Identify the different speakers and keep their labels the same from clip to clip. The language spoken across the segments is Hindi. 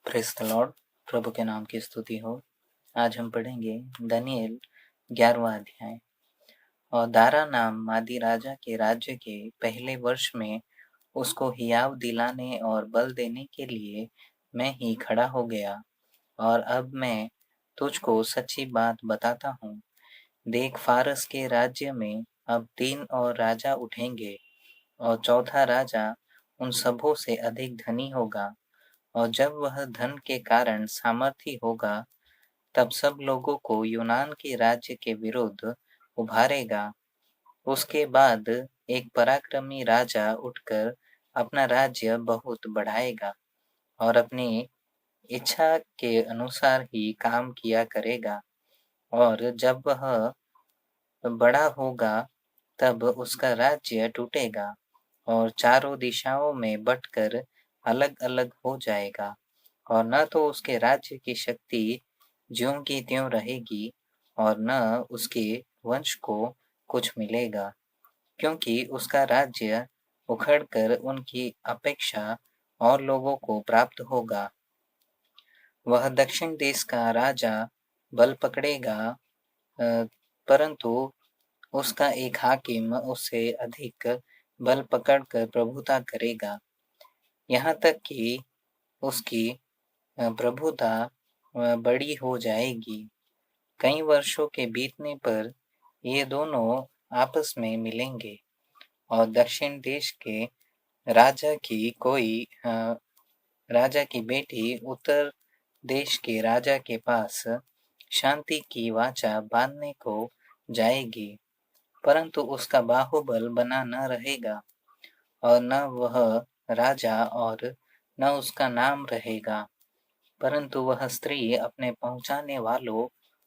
Speaker 1: Praise the Lord. प्रभु के नाम की स्तुति हो। आज हम पढ़ेंगे दानियेल 11वां अध्याय। और दारा नाम मादी राजा के राज्य के पहले वर्ष में उसको हियाव दिलाने और बल देने के लिए मैं ही खड़ा हो गया। और अब मैं तुझको सच्ची बात बताता हूँ। देख, फारस के राज्य में अब 3 और राजा उठेंगे, और चौथा राजा उन सबों से अधिक धनी होगा। और जब वह धन के कारण सामर्थी होगा, तब सब लोगों को यूनान के राज्य के विरुद्ध उभारेगा। उसके बाद एक पराक्रमी राजा उठकर अपना राज्य बहुत बढ़ाएगा और अपनी इच्छा के अनुसार ही काम किया करेगा। और जब वह बड़ा होगा, तब उसका राज्य टूटेगा और चारों दिशाओं में बंटकर अलग अलग हो जाएगा। और न तो उसके राज्य की शक्ति ज्यों की त्यों रहेगी, और न उसके वंश को कुछ मिलेगा, क्योंकि उसका राज्य उखड़कर उनकी अपेक्षा और लोगों को प्राप्त होगा। वह दक्षिण देश का राजा बल पकड़ेगा, परंतु उसका एक हाकिम उससे अधिक बल पकड़कर प्रभुता करेगा, यहाँ तक कि उसकी प्रभुता बड़ी हो जाएगी। कई वर्षों के बीतने पर ये दोनों आपस में मिलेंगे, और दक्षिण देश के राजा की बेटी उत्तर देश के राजा के पास शांति की वाचा बांधने को जाएगी, परंतु उसका बाहुबल बना न रहेगा, और न वह राजा और न उसका नाम रहेगा, परंतु वह स्त्री अपने पहुंचाने वालों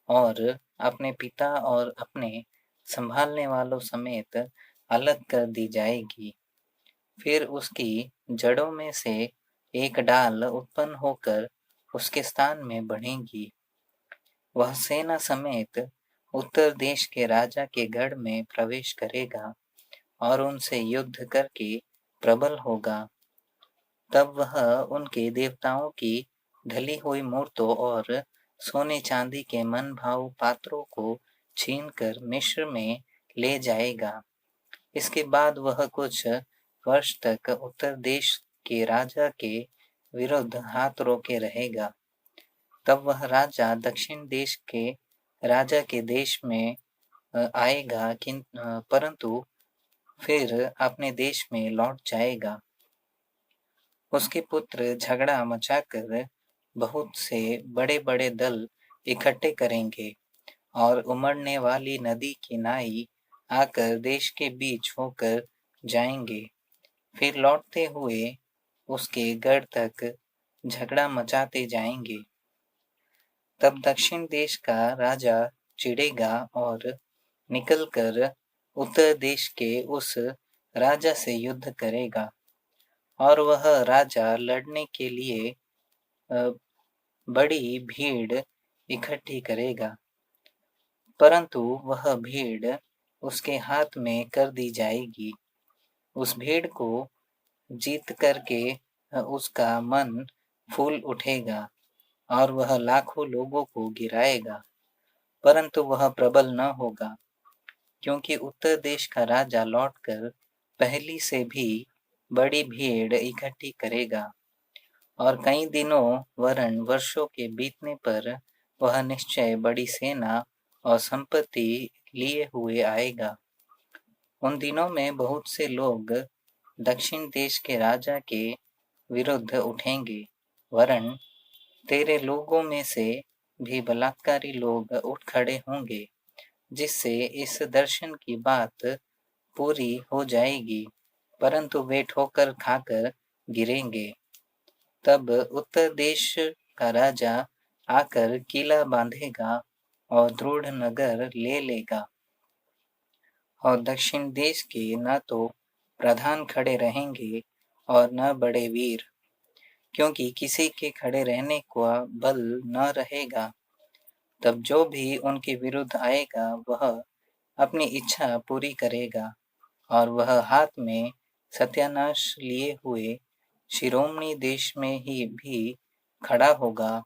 Speaker 1: और अपने पिता और अपने संभालने वालों समेत अलग कर दी जाएगी। फिर उसकी जड़ों में से एक डाल उत्पन्न होकर उसके स्थान में बढ़ेगी। वह सेना समेत उत्तर देश के राजा के गढ़ में प्रवेश करेगा और उनसे युद्ध करके प्रबल होगा। तब वह उनके देवताओं की ढली हुई मूर्तों और सोने चांदी के मन भाव पात्रों को छीनकर मिस्र में ले जाएगा। इसके बाद वह कुछ वर्ष तक उत्तर देश के राजा के विरुद्ध हाथ रोके रहेगा। तब वह राजा दक्षिण देश के राजा के देश में आएगा, परंतु फिर अपने देश में लौट जाएगा। उसके पुत्र झगड़ा मचाकर बहुत से बड़े बड़े दल इकट्ठे करेंगे, और उमड़ने वाली नदी की नाई आकर देश के बीच होकर जाएंगे। फिर लौटते हुए उसके गढ़ तक झगड़ा मचाते जाएंगे। तब दक्षिण देश का राजा चिढ़ेगा और निकलकर उत्तर देश के उस राजा से युद्ध करेगा, और वह राजा लड़ने के लिए बड़ी भीड़ इकट्ठी करेगा, परंतु वह भीड़ उसके हाथ में कर दी जाएगी। उस भीड़ को जीत करके उसका मन फूल उठेगा और वह लाखों लोगों को गिराएगा, परंतु वह प्रबल न होगा, क्योंकि उत्तर देश का राजा लौटकर पहली से भी बड़ी भीड़ इकट्ठी करेगा। और कई दिनों वरन वर्षों के बीतने पर वह निश्चय बड़ी सेना और संपत्ति लिए हुए आएगा। उन दिनों में बहुत से लोग दक्षिण देश के राजा के विरुद्ध उठेंगे, वरन तेरे लोगों में से भी बलात्कारी लोग उठ खड़े होंगे, जिससे इस दर्शन की बात पूरी हो जाएगी, परंतु वे ठोकर खाकर गिरेंगे। तब उत्तर देश का राजा आकर किला बांधेगा और दृढ़ नगर ले लेगा, और दक्षिण देश के न तो प्रधान खड़े रहेंगे और न बड़े वीर, क्योंकि किसी के खड़े रहने का बल न रहेगा। तब जो भी उनके विरुद्ध आएगा वह अपनी इच्छा पूरी करेगा, और वह हाथ में सत्यानाश लिए हुए शिरोमणि देश में ही भी खड़ा होगा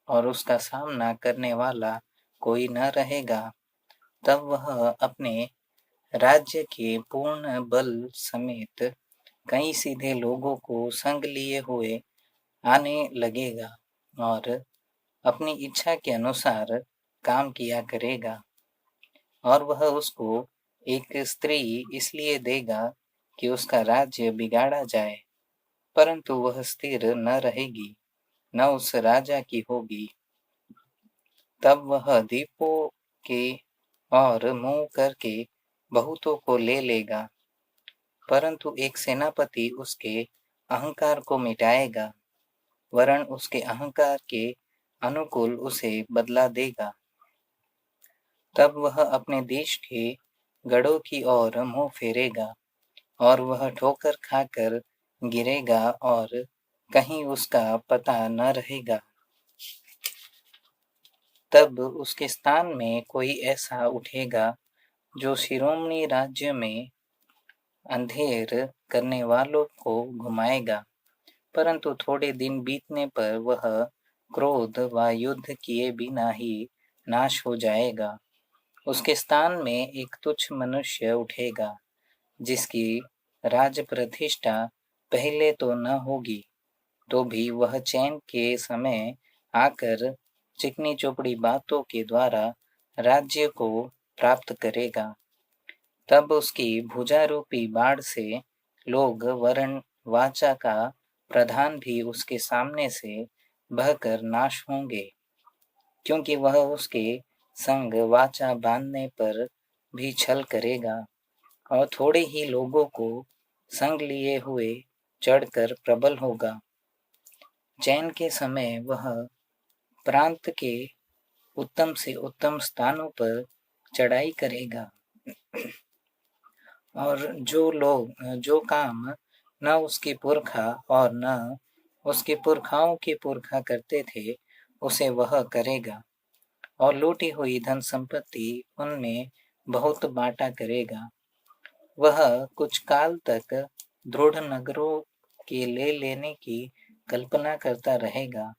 Speaker 1: और उसका सामना करने वाला कोई न रहेगा, तब वह अपने राज्य के पूर्ण बल समेत कई सीधे लोगों को संग लिए हुए आने लगेगा और अपनी इच्छा के अनुसार काम किया करेगा। और वह उसको एक स्त्री इसलिए देगा कि उसका राज्य बिगाड़ा जाए, परंतु वह स्थिर न रहेगी, न उस राजा की होगी। तब वह दीपों के और मुंह करके बहुतों को ले लेगा, परंतु एक सेनापति उसके अहंकार को मिटाएगा, वरन उसके अहंकार के अनुकूल उसे बदला देगा। तब वह अपने देश के गढ़ों की ओर मुंह फेरेगा और वह ठोकर खाकर गिरेगा और कहीं उसका पता न रहेगा। तब उसके स्थान में कोई ऐसा उठेगा जो शिरोमणि राज्य में अंधेर करने वालों को घुमाएगा, परंतु थोड़े दिन बीतने पर वह क्रोध व युद्ध किए बिना ही नाश हो जाएगा। उसके स्थान में एक तुच्छ मनुष्य उठेगा, जिसकी राज प्रतिष्ठा पहले तो न होगी, तो भी वह चैन के समय आकर चिकनी चोपड़ी बातों के द्वारा राज्य को प्राप्त करेगा। तब उसकी भुजारूपी बाढ़ से लोग वरण वाचा का प्रधान भी उसके सामने से बहकर नाश होंगे, क्योंकि वह उसके संग वाचा बांधने पर भी छल करेगा और थोड़े ही लोगों को संग लिए हुए चढ़कर प्रबल होगा। चैन के समय वह प्रांत के उत्तम से उत्तम स्थानों पर चढ़ाई करेगा और जो काम न उसके पुरखा और न उसके पुरखाओं के पुरखा करते थे, उसे वह करेगा और लूटी हुई धन संपत्ति उनमें बहुत बांटा करेगा। वह कुछ काल तक दृढ़ नगरों के ले लेने की कल्पना करता रहेगा।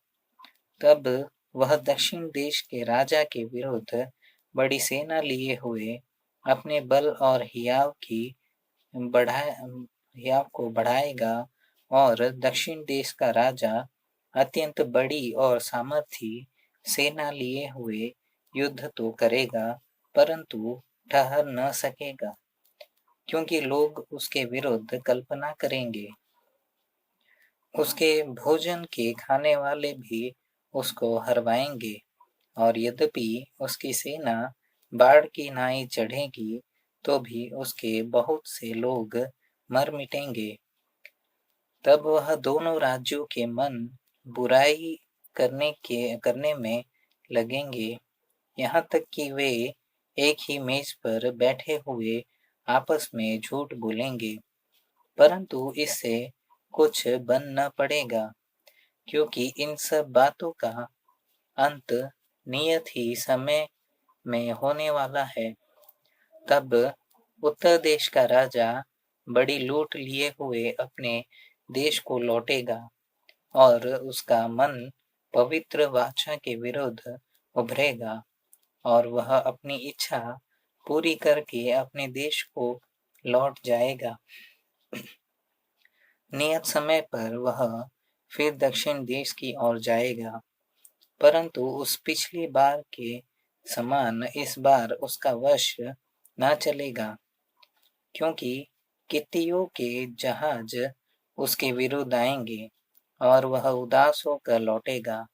Speaker 1: तब वह दक्षिण देश के राजा के विरुद्ध बड़ी सेना लिए हुए अपने बल और हियाव को बढ़ाएगा और दक्षिण देश का राजा अत्यंत बड़ी और सामर्थी सेना लिए हुए युद्ध तो करेगा, परंतु ठहर न सकेगा, क्योंकि लोग उसके विरुद्ध कल्पना करेंगे। उसके भोजन के खाने वाले भी उसको हरवाएंगे, और यद्यपि उसकी सेना बाढ़ की नाई चढ़ेगी, तो भी उसके बहुत से लोग मर मिटेंगे। तब वह दोनों राज्यों के मन बुराई करने में लगेंगे, यहाँ तक कि वे एक ही मेज पर बैठे हुए आपस में झूठ बोलेंगे, परंतु इससे कुछ बन न पड़ेगा, क्योंकि इन सब बातों का अंत नियत ही समय में होने वाला है। तब उत्तर देश का राजा बड़ी लूट लिए हुए अपने देश को लौटेगा और उसका मन पवित्र वाचा के विरुद्ध उभरेगा और वह अपनी इच्छा पूरी करके अपने देश को लौट जाएगा। नियत समय पर वह फिर दक्षिण देश की ओर जाएगा, परंतु उस पिछली बार के समान इस बार उसका वश न चलेगा, क्योंकि कित्तियों के जहाज उसके विरुद्ध आएंगे और वह उदास होकर लौटेगा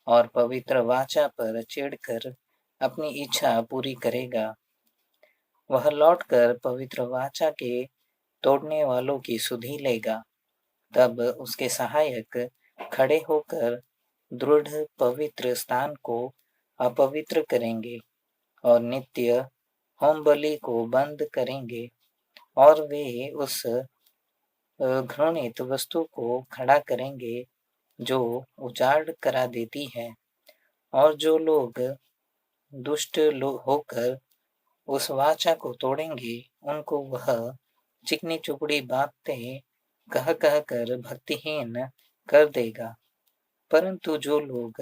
Speaker 1: और पवित्र वाचा पर चिढ़कर अपनी इच्छा पूरी करेगा। वह लौटकर पवित्र वाचा के तोड़ने वालों की सुधि लेगा। तब उसके सहायक खड़े होकर दृढ़ पवित्र स्थान को अपवित्र करेंगे और नित्य होम बलि को बंद करेंगे, और वे उस घृणित वस्तु को खड़ा करेंगे जो उजाड़ करा देती है। और जो लोग दुष्ट होकर उस वाचा को तोड़ेंगे, उनको वह चिकनी चुपड़ी बातें कह कह कर भक्तिहीन कर देगा। परंतु जो लोग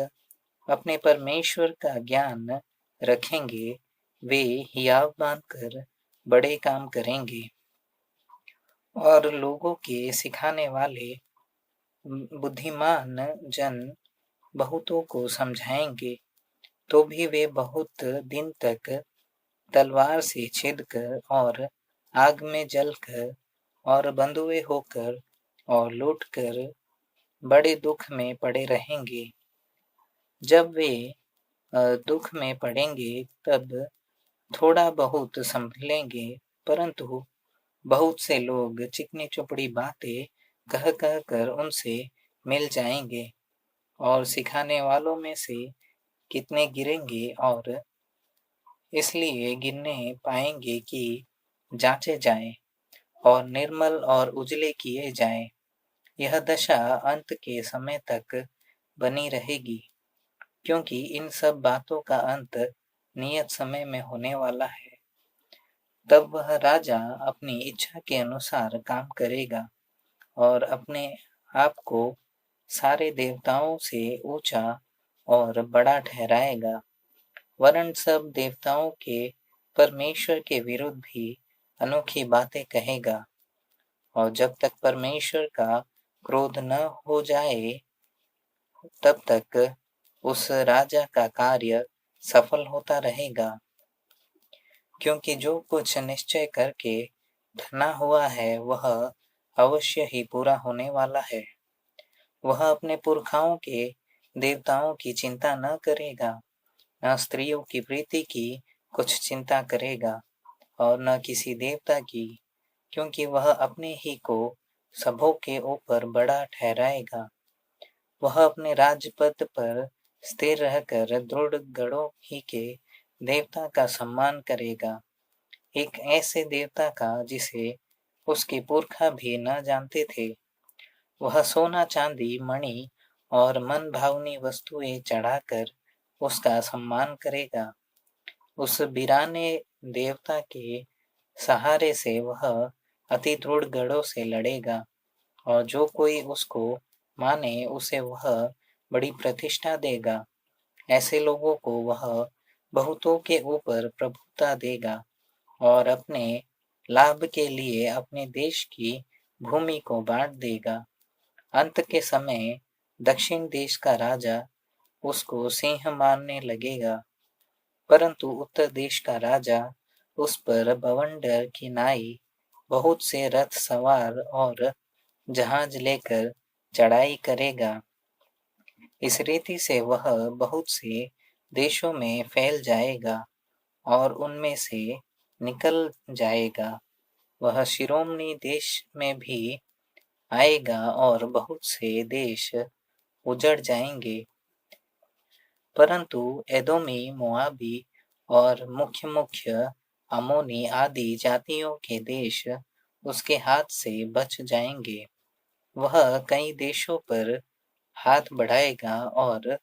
Speaker 1: अपने परमेश्वर का ज्ञान रखेंगे वे हियाव मानकर बड़े काम करेंगे और लोगों के सिखाने वाले बुद्धिमान जन बहुतों को समझाएंगे तो भी वे बहुत दिन तक तलवार से छिदकर और आग में जलकर और बंधुए होकर और लूटकर बड़े दुख में पड़े रहेंगे। जब वे दुख में पड़ेंगे तब थोड़ा बहुत संभलेंगे, परंतु बहुत से लोग चिकनी चुपड़ी बातें कह कह कर उनसे मिल जाएंगे और सिखाने वालों में से कितने गिरेंगे और इसलिए गिनने पाएंगे कि जांचे जाएं और निर्मल और उजले किए जाएं। यह दशा अंत के समय तक बनी रहेगी, क्योंकि इन सब बातों का अंत नियत समय में होने वाला है। तब वह राजा अपनी इच्छा के अनुसार काम करेगा और अपने आप को सारे देवताओं से ऊंचा और बड़ा ठहराएगा, वरन सब देवताओं के परमेश्वर के विरुद्ध भी अनोखी बातें कहेगा। और जब तक परमेश्वर का क्रोध न हो जाए तब तक उस राजा का कार्य सफल होता रहेगा, क्योंकि जो कुछ निश्चय करके धना हुआ है वह अवश्य ही पूरा होने वाला है। वह अपने पुरखाओं के देवताओं की चिंता न करेगा, न स्त्रियों की प्रीति की कुछ चिंता करेगा और न किसी देवता की, क्योंकि वह अपने ही को सबों के ऊपर बड़ा ठहराएगा। वह अपने राजपद पर स्थिर रहकर दृढ़ गढ़ों ही के देवता का सम्मान करेगा, एक ऐसे देवता का जिसे उसके पुरखा भी न जानते थे। वह सोना चांदी मणि और मन भावनी वस्तुएं चढ़ाकर उसका सम्मान करेगा। उस बिराने देवता के सहारे से वह अति दृढ़ गढ़ों से लड़ेगा और जो कोई उसको माने उसे वह बड़ी प्रतिष्ठा देगा। ऐसे लोगों को वह बहुतों के ऊपर प्रभुता देगा और अपने लाभ के लिए अपने देश की भूमि को बांट देगा। अंत के समय दक्षिण देश का राजा उसको सिंह मारने लगेगा, परंतु उत्तर देश का राजा उस पर बवंडर की नाई बहुत से रथ सवार और जहाज लेकर चढ़ाई करेगा। इस रीति से वह बहुत से देशों में फैल जाएगा और उनमें से निकल जाएगा। वह शिरोमणि देश में भी आएगा और बहुत से देश उजड़ जाएंगे, परंतु एदोमी, मोआबी और मुख्य मुख्य अमोनी आदि जातियों के देश उसके हाथ से बच जाएंगे। वह कई देशों पर हाथ बढ़ाएगा और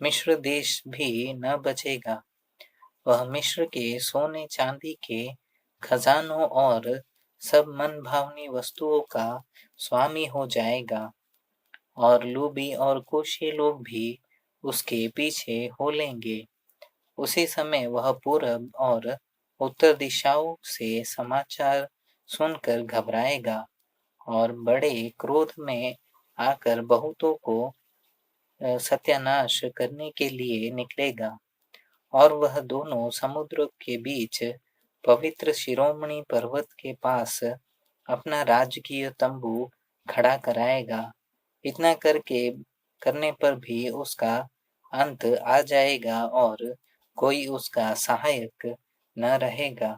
Speaker 1: मिस्र देश भी न बचेगा। वह मिस्र के सोने चांदी के खजानों और सब मन भावनी वस्तुओं का स्वामी हो जाएगा और लूबी और कुशी लोग भी उसके पीछे हो लेंगे। उसी समय वह पूरब और उत्तर दिशाओं से समाचार सुनकर घबराएगा और बड़े क्रोध में आकर बहुतों को सत्यानाश करने के लिए निकलेगा। और वह दोनों समुद्र के बीच पवित्र शिरोमणि पर्वत के पास अपना राजकीय तंबू खड़ा कराएगा। इतना करने पर भी उसका अंत आ जाएगा और कोई उसका सहायक न रहेगा।